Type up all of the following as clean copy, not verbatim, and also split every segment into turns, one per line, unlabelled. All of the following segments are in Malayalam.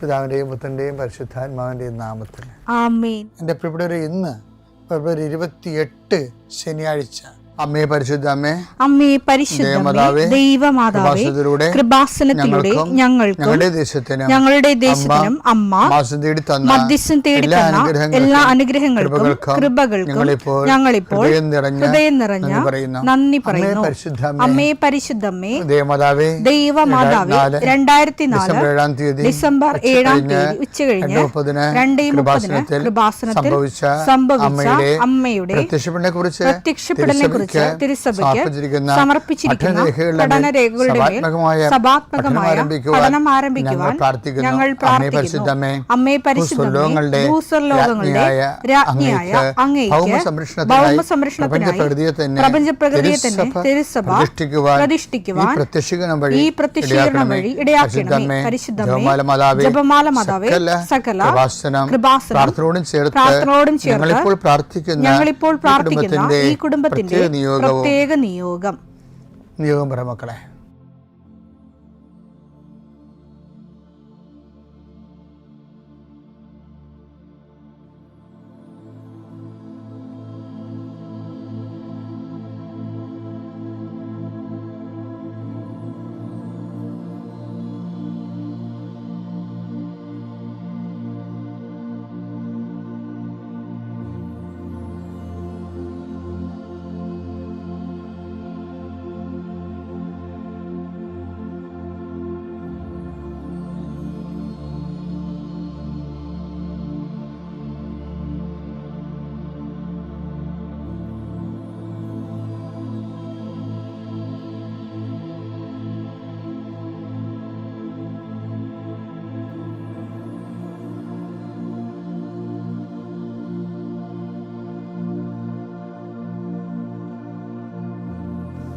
പിതാവിൻ്റെയും പുത്രൻ്റെയും പരിശുദ്ധാത്മാവിൻ്റെയും നാമത്തിൽ
ആമേൻ.
എൻ്റെ പ്രിയപ്പെട്ടവരെ, ഇന്ന് ഫെബ്രുവരി 28 ശനിയാഴ്ച, അമ്മേ പരിശുദ്ധ അമ്മേ,
അമ്മേ പരിശുദ്ധമേ, ദൈവമാതാവേ, കൃപാസനത്തിലൂടെ ഞങ്ങൾക്കും ഞങ്ങളുടെ ദേശത്തിനും അമ്മ മധ്യസ്ഥം തേടി തന്ന എല്ലാ അനുഗ്രഹങ്ങൾക്കും കൃപകൾക്കും ഞങ്ങളിപ്പോൾ ഹൃദയം നിറഞ്ഞ നന്ദി പറയുന്നു. അമ്മേ പരിശുദ്ധമേ, ദൈവമാതാവേ, 2004 ഡിസംബർ 7 ഉച്ചകഴിഞ്ഞ് 2:30 കൃപാസനത്തിൽ സംഭവിച്ച അമ്മയുടെ പ്രത്യക്ഷപ്പെടലിനെ കുറിച്ച് തിരുസഭയ്ക്ക് സമർപ്പിച്ചിരിക്കുന്ന പഠനരേഖകളുടെ മേൽ സഭാത്മകമായ പഠനം ആരംഭിക്കുവാൻ ഞങ്ങൾ പ്രാർത്ഥിക്കുന്നു. അമ്മേ പരിശുദ്ധമേ, ഭൂസ്വർലോകങ്ങളുടെ രാജ്ഞിയായ അങ്ങേയ്ക്ക് ഭൗമസംരക്ഷണത്തിനായി പ്രപഞ്ചപ്രകൃതിയെ തന്നെ തിരുസഭ പ്രതിഷ്ഠിക്കുവാൻ ഈ പ്രത്യക്ഷീകരണം വഴി ഇടയാക്കണമേ. പരിശുദ്ധമേ, ജപമാല മാതാവേ, സകല കൃപാസനം പ്രാർത്ഥനയോടും ചേർത്ത് ഞങ്ങളിപ്പോൾ പ്രാർത്ഥിക്കുന്ന ഈ കുടുംബത്തിന്റെ പ്രത്യേക നിയോഗം
പറ മക്കളെ.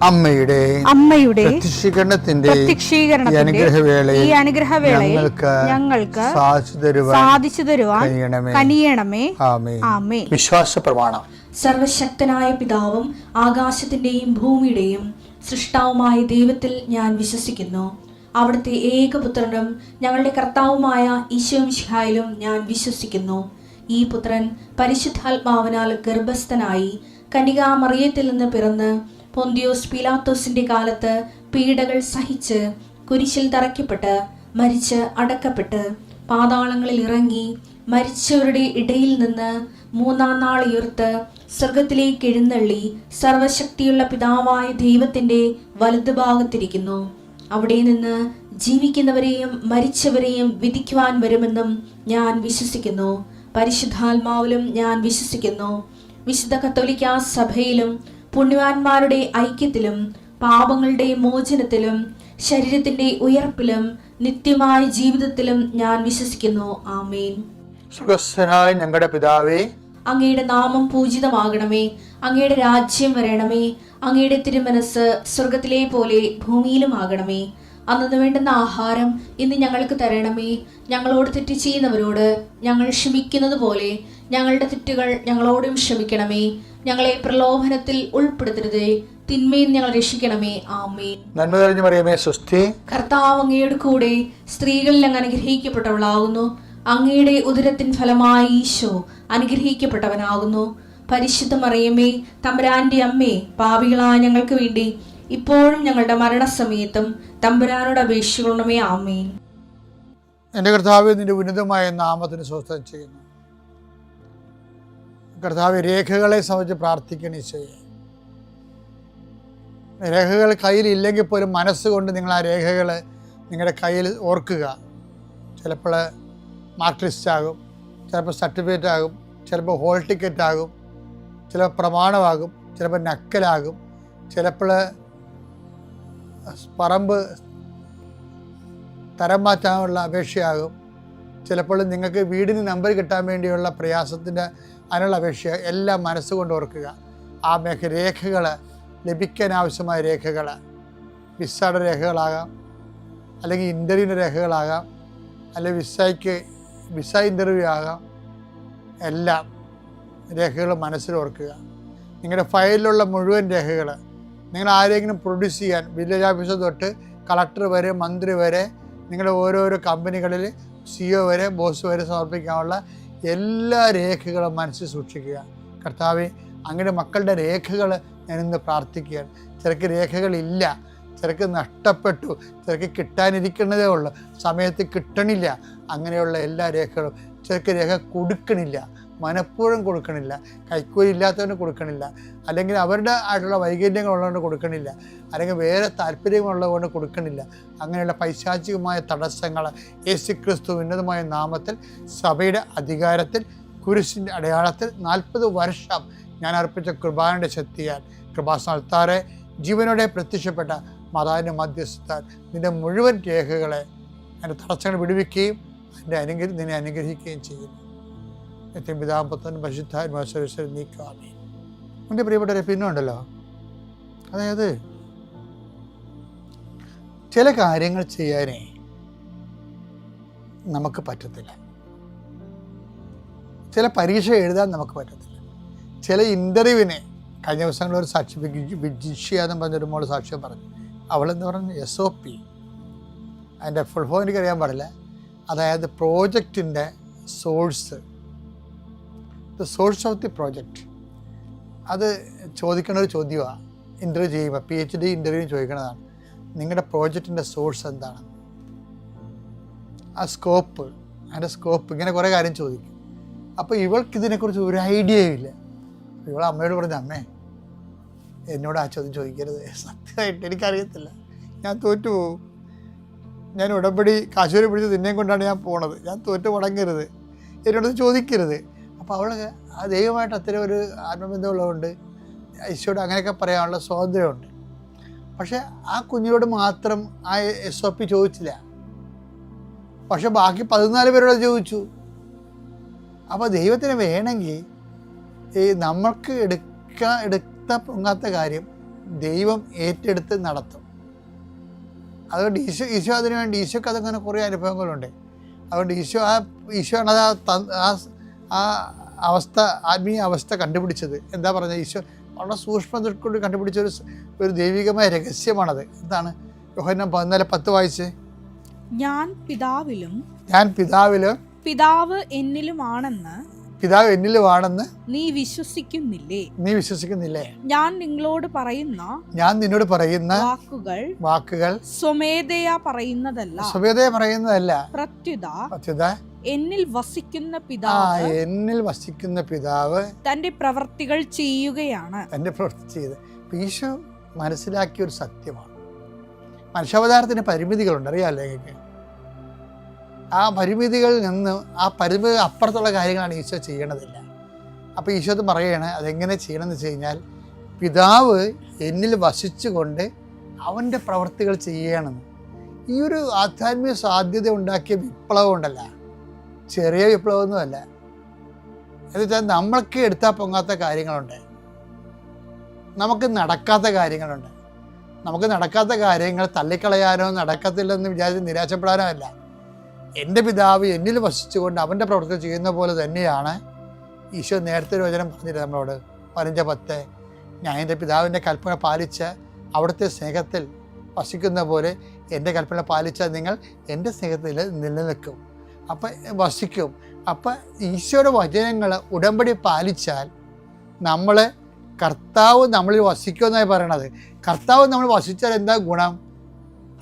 അമ്മയുടെ പ്രത്യക്ഷീകരണത്തിന്റെ ഈ അനുഗ്രഹവേളയിൽ ഞങ്ങൾക്ക് സാധിച്ചു തരുവാൻ കനിയണമേ. ആമേൻ. വിശ്വാസ പ്രമാണം.
സർവശക്തനായ പിതാവും ആകാശത്തിന്റെയും ഭൂമിയുടെയും സൃഷ്ടാവുമായ ദൈവത്തിൽ ഞാൻ വിശ്വസിക്കുന്നു. അവിടുത്തെ ഏകപുത്രനും ഞങ്ങളുടെ കർത്താവുമായ ഈശോമിശിഹായിലും ഞാൻ വിശ്വസിക്കുന്നു. ഈ പുത്രൻ പരിശുദ്ധാത്മാവിനാൽ ഗർഭസ്ഥനായി കന്യകാമറിയത്തിൽ നിന്ന് പിറന്ന് പൊന്തിയോസ് പീലാത്തോസിന്റെ കാലത്ത് പീഡകൾ സഹിച്ച് കുരിശിൽ തറയ്ക്കപ്പെട്ട് മരിച്ച് അടക്കപ്പെട്ട് പാതാളങ്ങളിൽ ഇറങ്ങി മരിച്ചവരുടെ ഇടയിൽ നിന്ന് 3-ാം നാൾ ഉയർത്ത് സ്വർഗത്തിലേക്ക് എഴുന്നള്ളി സർവശക്തിയുള്ള പിതാവായ ദൈവത്തിന്റെ വലതുഭാഗത്തിരിക്കുന്നു. അവിടെ നിന്ന് ജീവിക്കുന്നവരെയും മരിച്ചവരെയും വിധിക്കുവാൻ വരുമെന്നും ഞാൻ വിശ്വസിക്കുന്നു. പരിശുദ്ധാത്മാവിലും ഞാൻ വിശ്വസിക്കുന്നു. വിശുദ്ധ കത്തോലിക്കാ സഭയിലും പുണ്യവാന്മാരുടെ ഐക്യത്തിലും പാപങ്ങളുടെ മോചനത്തിലും ശരീരത്തിന്റെ ഉയർപ്പിലും നിത്യമായ ജീവിതത്തിലും ഞാൻ വിശ്വസിക്കുന്നു. ആമേൻ.
സുഖസ്ഥനായ ഞങ്ങളുടെ പിതാവേ,
അങ്ങയുടെ നാമം പൂജിതമാകണമേ. അങ്ങയുടെ രാജ്യം വരണമേ. അങ്ങയുടെ തിരുമനസ് സ്വർഗത്തിലെ പോലെ ഭൂമിയിലും ആകണമേ. അന്നു വേണ്ടുന്ന ആഹാരം ഇന്ന് ഞങ്ങൾക്ക് തരണമേ. ഞങ്ങളോട് തെറ്റ് ചെയ്യുന്നവരോട് ഞങ്ങൾ ക്ഷമിക്കുന്നത് പോലെ ഞങ്ങളുടെ തെറ്റുകൾ ഞങ്ങളോടും ക്ഷമിക്കണമേ. ഞങ്ങളെ പ്രലോഭനത്തിൽ ഉൾപ്പെടുത്തരുതേ, തിന്മയിൽ ഞങ്ങൾ രക്ഷിക്കണമേ. ആമേൻ.
നന്മ നിറഞ്ഞ മറിയമേ, സ്വസ്തി.
കർത്താവ് അങ്ങയുടെ കൂടെ സ്ത്രീകളിൽ അങ്ങ് അനുഗ്രഹിക്കപ്പെട്ടവളാകുന്നു. അങ്ങയുടെ ഉദരത്തിൻ ഫലമായി ഈശോ അനുഗ്രഹിക്കപ്പെട്ടവനാകുന്നു. പരിശുദ്ധ മറിയമേ, തമ്പുരാന്റെ അമ്മേ, പാപികളായ ഞങ്ങൾക്ക് വേണ്ടി ഇപ്പോഴും ഞങ്ങളുടെ മരണസമയത്തും തമ്പുരാനോട് അപേക്ഷിക്കണമേ. ആമേൻ.
എൻ്റെ കർത്താവ്, നിന്റെ ഉന്നതമായ നാമത്തിന് സ്വസ്ഥം ചെയ്യുന്നു. കർത്താവ്, രേഖകളെ സംബന്ധിച്ച് പ്രാർത്ഥിക്കണം. ഈശോയെ, രേഖകൾ കയ്യിലില്ലെങ്കിൽ പോലും മനസ്സുകൊണ്ട് നിങ്ങൾ ആ രേഖകൾ നിങ്ങളുടെ കയ്യിൽ ഓർക്കുക. ചിലപ്പോൾ മാർക്ക് ലിസ്റ്റ് ആകും, ചിലപ്പോൾ സർട്ടിഫിക്കറ്റ് ആകും, ചിലപ്പോൾ ഹോൾ ടിക്കറ്റ് ആകും, ചിലപ്പോൾ പ്രമാണമാകും, ചിലപ്പോൾ നക്കലാകും, ചിലപ്പോൾ പറമ്പ് തരം മാറ്റാനുള്ള അപേക്ഷയാകും, ചിലപ്പോൾ നിങ്ങൾക്ക് വീടിന് നമ്പർ കിട്ടാൻ വേണ്ടിയുള്ള പ്രയാസത്തിൻ്റെ അതിനുള്ള അപേക്ഷ. എല്ലാം മനസ്സുകൊണ്ട് ഓർക്കുക. ആ രേഖകൾ ലഭിക്കാൻ ആവശ്യമായ രേഖകൾ വിസയുടെ രേഖകളാകാം, അല്ലെങ്കിൽ ഇൻ്റർവ്യൂവിൻ്റെ രേഖകളാകാം, അല്ലെങ്കിൽ വിസ ഇൻ്റർവ്യൂ ആകാം. എല്ലാം രേഖകൾ മനസ്സിൽ ഓർക്കുക. നിങ്ങളുടെ ഫയലിലുള്ള മുഴുവൻ രേഖകൾ നിങ്ങൾ ആരെങ്കിലും പ്രൊഡ്യൂസ് ചെയ്യാൻ വില്ലേജ് ഓഫീസർ തൊട്ട് കളക്ടർ വരെ മന്ത്രി വരെ നിങ്ങളുടെ ഓരോരോ കമ്പനികളിൽ CEO വരെ ബോസ് വരെ സമർപ്പിക്കാനുള്ള എല്ലാ രേഖകളും മനസ്സിൽ സൂക്ഷിക്കുക. കർത്താവേ, അങ്ങയുടെ മക്കളുടെ രേഖകൾ ഞാനിന്ന് പ്രാർത്ഥിക്കുകയാണ്. ചിലക്ക് രേഖകളില്ല, ചിലക്ക് നഷ്ടപ്പെട്ടു, ചിലക്ക് കിട്ടാനിരിക്കുന്നതേ ഉള്ളൂ, സമയത്ത് കിട്ടണില്ല. അങ്ങനെയുള്ള എല്ലാ രേഖകളും, ചിലക്ക് രേഖ കൊടുക്കണില്ല, മനഃപൂർവ്വം കൊടുക്കണില്ല, കൈക്കൂലി ഇല്ലാത്തവന് കൊടുക്കണില്ല, അല്ലെങ്കിൽ അവരുടെ ആയിട്ടുള്ള വൈകല്യങ്ങളുള്ളതുകൊണ്ട് കൊടുക്കണില്ല, അല്ലെങ്കിൽ വേറെ താല്പര്യങ്ങളുള്ളതുകൊണ്ട് കൊടുക്കണില്ല. അങ്ങനെയുള്ള പൈശാചികമായ തടസ്സങ്ങൾ യേശുക്രിസ്തു ഉന്നതമായ നാമത്തിൽ സഭയുടെ അധികാരത്തിൽ കുരിശിൻ്റെ അടയാളത്തിൽ 40 വർഷം ഞാൻ അർപ്പിച്ച കൃപാന്റെ ശക്തിയാൽ കൃപാസ്ഥാനത്താറെ ജീവനോടെ പ്രത്യക്ഷപ്പെട്ട മാതാവിൻ്റെ മധ്യസ്ഥത്താൽ നിൻ്റെ മുഴുവൻ രേഖകളെ അതിൻ്റെ തടസ്സങ്ങൾ വിടുവിക്കുകയും നിന്നെ അനുഗ്രഹിക്കുകയും ചെയ്യുന്നു. നിത്യം പിതാവും പുത്രനും പരിശുദ്ധാത്മാവിൽ നീക്കാമേ. എൻ്റെ പ്രിയപ്പെട്ടവരെ, പിന്നുണ്ടല്ലോ, അതായത് ചില കാര്യങ്ങൾ ചെയ്യാനേ നമുക്ക് പറ്റത്തില്ല. ചില പരീക്ഷ എഴുതാൻ നമുക്ക് പറ്റത്തില്ല. ചില ഇൻ്റർവ്യൂവിനെ കഴിഞ്ഞ ദിവസങ്ങളിൽ ഒരു സാക്ഷി വിജിഷ്യ എന്ന് പറഞ്ഞൊരു മോള് സാക്ഷ്യം പറഞ്ഞു. അവളെന്ന് പറഞ്ഞു SOP, അതിൻ്റെ ഫുൾ ഫോം എനിക്കറിയാൻ പാടില്ല. അതായത് പ്രോജക്റ്റിൻ്റെ source, the source of the project. അത് ചോദിക്കുന്ന ഒരു ചോദ്യമാണ് ഇൻ്റർവ്യൂ ചെയ്യുമ്പോൾ. PhD ഇൻ്റർവ്യൂ ചോദിക്കുന്നതാണ്, നിങ്ങളുടെ പ്രോജക്റ്റിൻ്റെ സോഴ്സ് എന്താണ്, ആ സ്കോപ്പ്, അതിൻ്റെ സ്കോപ്പ്, ഇങ്ങനെ കുറേ കാര്യം ചോദിക്കും. അപ്പോൾ ഇവൾക്ക് ഇതിനെക്കുറിച്ച് ഒരു ഐഡിയയും ഇല്ല. ഇവൾ അമ്മയോട് പറഞ്ഞു, അമ്മേ എന്നോട് ആ ചോദ്യം ചോദിക്കരുത്, സത്യമായിട്ട് എനിക്കറിയത്തില്ല, ഞാൻ തോറ്റുപോകും, ഞാൻ ഉടമ്പടി കാശൂരി പിടിച്ച് നിന്നെയും കൊണ്ടാണ് ഞാൻ പോണത്, ഞാൻ തോറ്റു മുടങ്ങരുത്, എന്നോട് ചോദിക്കരുത്. അപ്പോൾ അവൾ ആ ദൈവമായിട്ട് അത്തരം ഒരു ആത്മബന്ധമുള്ളതുകൊണ്ട് ഈശോയോട് അങ്ങനെയൊക്കെ പറയാനുള്ള സ്വാതന്ത്ര്യമുണ്ട്. പക്ഷേ ആ കുഞ്ഞിനോട് മാത്രം ആ SOP ചോദിച്ചില്ല, പക്ഷെ ബാക്കി 14 പേരോട് ചോദിച്ചു. അപ്പോൾ ദൈവത്തിന് വേണമെങ്കിൽ ഈ നമ്മൾക്ക് എടുത്ത പൊങ്ങാത്ത കാര്യം ദൈവം ഏറ്റെടുത്ത് നടത്തും. അതുകൊണ്ട് ഈശോ അതിനു വേണ്ടി, ഈശോക്ക് അതങ്ങനെ കുറേ അനുഭവങ്ങളുണ്ട്. അതുകൊണ്ട് ഈശോയാണ് ആ അവസ്ഥ, ആത്മീയ അവസ്ഥ കണ്ടുപിടിച്ചത്. എന്താ പറഞ്ഞത്? ഈശോ വളരെ സൂക്ഷ്മതയോട് കണ്ടുപിടിച്ച ഒരു ദൈവികമായ രഹസ്യമാണത്. എന്താണ്? യോഹന്നാൻ 14:10 വായിച്ച്,
ഞാൻ പിതാവിലും
പിതാവ് എന്നിലുമാണെന്ന് നീ വിശ്വസിക്കുന്നില്ലേ? ഞാൻ നിന്നോട് പറയുന്ന വാക്കുകൾ സ്വമേധയാ പറയുന്നതല്ല, പ്രത്യുത എന്നിൽ വസിക്കുന്ന പിതാവ് തന്റെ പ്രവൃത്തികൾ ചെയ്യുകയാണ്. ഈശോ മനസ്സിലാക്കിയ ഒരു സത്യമാണ്. മനുഷ്യാവതാരത്തിന് പരിമിതികളുണ്ട്, അറിയാമല്ലോ നിങ്ങൾക്ക്. ആ പരിമിതികളിൽ നിന്ന് ആ പരിമിതി അപ്പുറത്തുള്ള കാര്യങ്ങളാണ് ഈശോ ചെയ്യണതില്ല. അപ്പോൾ ഈശോ അത് പറയുകയാണ്, അതെങ്ങനെ ചെയ്യണമെന്ന് വെച്ച് കഴിഞ്ഞാൽ, പിതാവ് എന്നിൽ വസിച്ചുകൊണ്ട് അവൻ്റെ പ്രവൃത്തികൾ ചെയ്യണമെന്ന്. ഈ ഒരു ആധ്യാത്മിക സാധ്യത ഉണ്ടാക്കിയ വിപ്ലവം ഉണ്ടല്ല, ചെറിയ വിപ്ലവമൊന്നുമല്ല. എന്നുവെച്ചാൽ നമ്മൾക്ക് എടുത്താൽ പൊങ്ങാത്ത കാര്യങ്ങളുണ്ട്, നമുക്ക് നടക്കാത്ത കാര്യങ്ങളുണ്ട്. നമുക്ക് നടക്കാത്ത കാര്യങ്ങൾ തള്ളിക്കളയാനോ നടക്കത്തില്ലെന്ന് വിചാരിച്ച് നിരാശപ്പെടാനോ അല്ല. എൻ്റെ പിതാവ് എന്നിൽ വസിച്ചുകൊണ്ട് അവൻ്റെ പ്രവൃത്തി ചെയ്യുന്ന പോലെ തന്നെയാണ് ഈശോ നേരത്തെ ഒരു വചനം പറഞ്ഞിട്ട് നമ്മളോട് 15:10, ഞാൻ എൻ്റെ പിതാവിൻ്റെ കൽപ്പന പാലിച്ച് അവിടുത്തെ സ്നേഹത്തിൽ വസിക്കുന്ന പോലെ എൻ്റെ കൽപ്പന പാലിച്ചാൽ നിങ്ങൾ എൻ്റെ സ്നേഹത്തിൽ നിലനിൽക്കും, അപ്പം വസിക്കും. അപ്പം ഈശോയുടെ വചനങ്ങൾ ഉടമ്പടി പാലിച്ചാൽ നമ്മൾ കർത്താവ് നമ്മളിൽ വസിക്കുമെന്നാണ് പറയണത്. കർത്താവ് നമ്മൾ വസിച്ചാൽ എന്താ ഗുണം?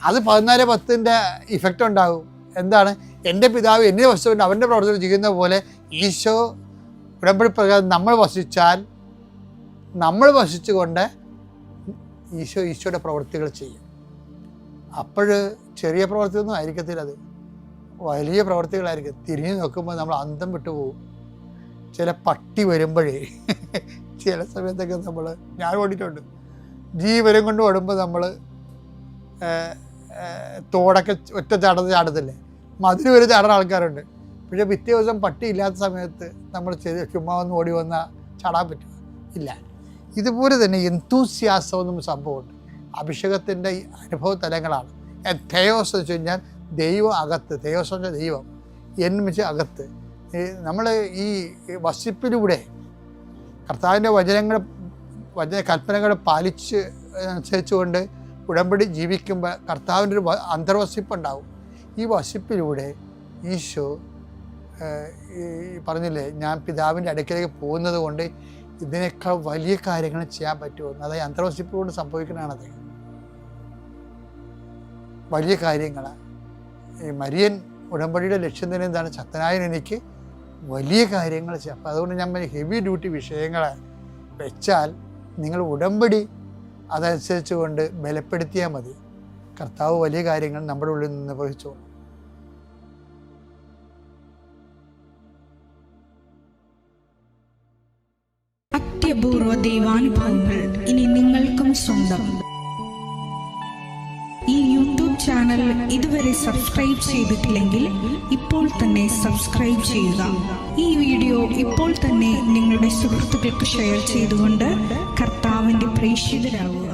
അത് 14:10 ഇഫക്റ്റ് ഉണ്ടാകും. എന്താണ്? എൻ്റെ പിതാവ് എന്നിൽ വസിച്ചുകൊണ്ട് അവൻ്റെ പ്രവർത്തനം ചെയ്യുന്ന പോലെ ഈശോ ഉടമ്പടി പ്രകാരം നമ്മൾ വസിച്ചുകൊണ്ട് ഈശോയുടെ പ്രവൃത്തികൾ ചെയ്യും. അപ്പോൾ ചെറിയ പ്രവൃത്തിയൊന്നും ആയിരിക്കത്തില്ല, അത് വലിയ പ്രവൃത്തികളായിരിക്കും. തിരിഞ്ഞു നോക്കുമ്പോൾ നമ്മൾ അന്തം വിട്ടു പോകും. ചില പട്ടി വരുമ്പോഴേ ചില സമയത്തൊക്കെ ഞാൻ ഓടിയിട്ടുണ്ട്, ജീവനം കൊണ്ട് ഓടുമ്പോൾ നമ്മൾ തോടൊക്കെ ഒറ്റ ചാടത്തില്ലേ, മതിൽ വരെ ചാടുന്ന ആൾക്കാരുണ്ട്. പക്ഷേ പിറ്റേ ദിവസം പട്ടി ഇല്ലാത്ത സമയത്ത് നമ്മൾ ചുമ്മാ ഒന്ന് ഓടി വന്നാൽ ചാടാൻ പറ്റുമോ? ഇല്ല. ഇതുപോലെ തന്നെ എന്തൂസിയാസം എന്നും സംഭവമുണ്ട്. അഭിഷേകത്തിൻ്റെ അനുഭവ തലങ്ങളാണ്. തെയോസ് എന്ന് വെച്ച് കഴിഞ്ഞാൽ ദൈവം അകത്ത്, തെയോസ് എന്ന് വെച്ചാൽ ദൈവം, എന്ന് അകത്ത്. നമ്മൾ ഈ വസിപ്പിലൂടെ കർത്താവിൻ്റെ കൽപ്പനകൾ പാലിച്ച് അനുസരിച്ചുകൊണ്ട് ഉടമ്പടി ജീവിക്കുമ്പോൾ കർത്താവിൻ്റെ ഒരു അന്തർവസിപ്പുണ്ടാവും. ഈ വസിപ്പിലൂടെ ഈശോ ഈ പറഞ്ഞില്ലേ, ഞാൻ പിതാവിൻ്റെ അടുക്കലേക്ക് പോകുന്നത് കൊണ്ട് ഇതിനേക്കാൾ വലിയ കാര്യങ്ങൾ ചെയ്യാൻ പറ്റുമെന്ന്. അതായത് അന്തർവസിപ്പോട് സംഭവിക്കുന്നതാണത്. വലിയ കാര്യങ്ങൾ ഈ മരിയൻ ഉടമ്പടിയുടെ ലക്ഷ്യം തന്നെ എന്താണ്? ശക്തനായ എനിക്ക് വലിയ കാര്യങ്ങൾ ചെയ്യാം. അപ്പം അതുകൊണ്ട് ഞാൻ ഹെവി ഡ്യൂട്ടി വിഷയങ്ങൾ വെച്ചാൽ നിങ്ങൾ ഉടമ്പടി അതനുസരിച്ച് കൊണ്ട് ബലപ്പെടുത്തിയാൽ മതി. കർത്താവ് വലിയ കാര്യങ്ങൾ നമ്മുടെ ഉള്ളിൽ നിന്ന് നിർവഹിച്ചു.
അത്യപൂർവ ദൈവാനുഭവങ്ങൾ ഇനി നിങ്ങൾക്കും സ്വന്തം. ഈ യൂട്യൂബ് ചാനൽ ഇതുവരെ സബ്സ്ക്രൈബ് ചെയ്തിട്ടില്ലെങ്കിൽ ഇപ്പോൾ തന്നെ സബ്സ്ക്രൈബ് ചെയ്യുക. ഈ വീഡിയോ ഇപ്പോൾ തന്നെ നിങ്ങളുടെ സുഹൃത്തുക്കൾക്ക് ഷെയർ ചെയ്തുകൊണ്ട് കർത്താവിൻ്റെ പ്രേക്ഷിതരാകുക.